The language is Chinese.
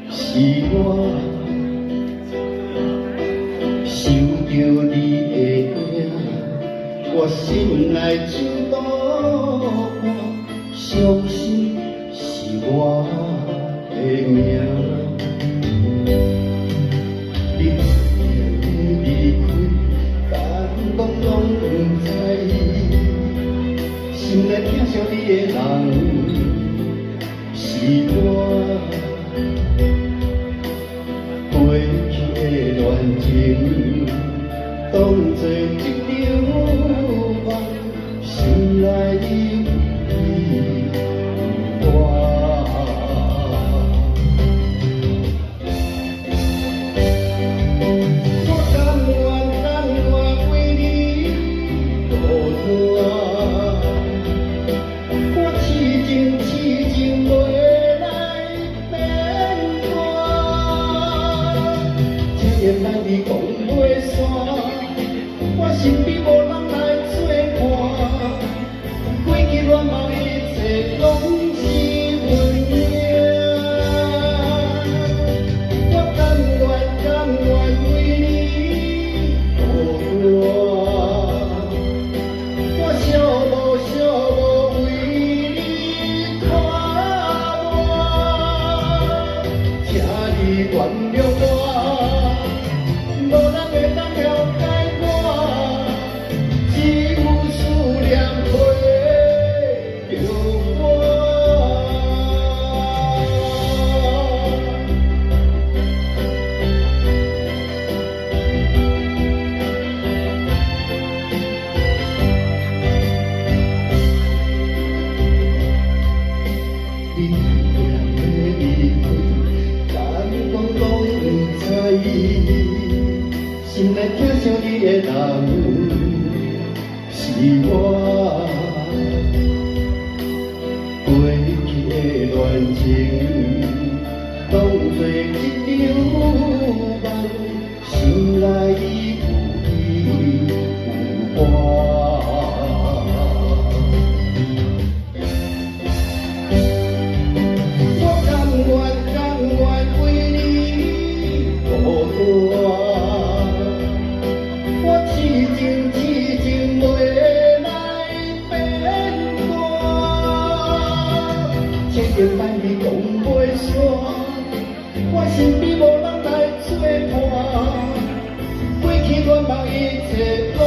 是我，受着你的影，我心内像刀割，伤心是我的命。你离开，感动拢不知意，心内疼惜你的人是我。 过去的恋情，当作一场梦，醒来已有我。我甘愿为你孤单，我痴情袂来变原来你讲袂散，我身边无人来作伴，过去恋梦一切拢是幻影。我甘愿为你孤单，我寂寞为你看磨，请你原谅我。 无人会当了解我，只有思念陪着我。你突然的离开，感动拢不知意。 心内疼惜你的人是我，过去的恋情当作一场梦，醒来已有我。我甘愿为你孤单。 痴情袂来变卦，千言万语讲袂煞，我身边无人来作伴，过去恋梦一切拢。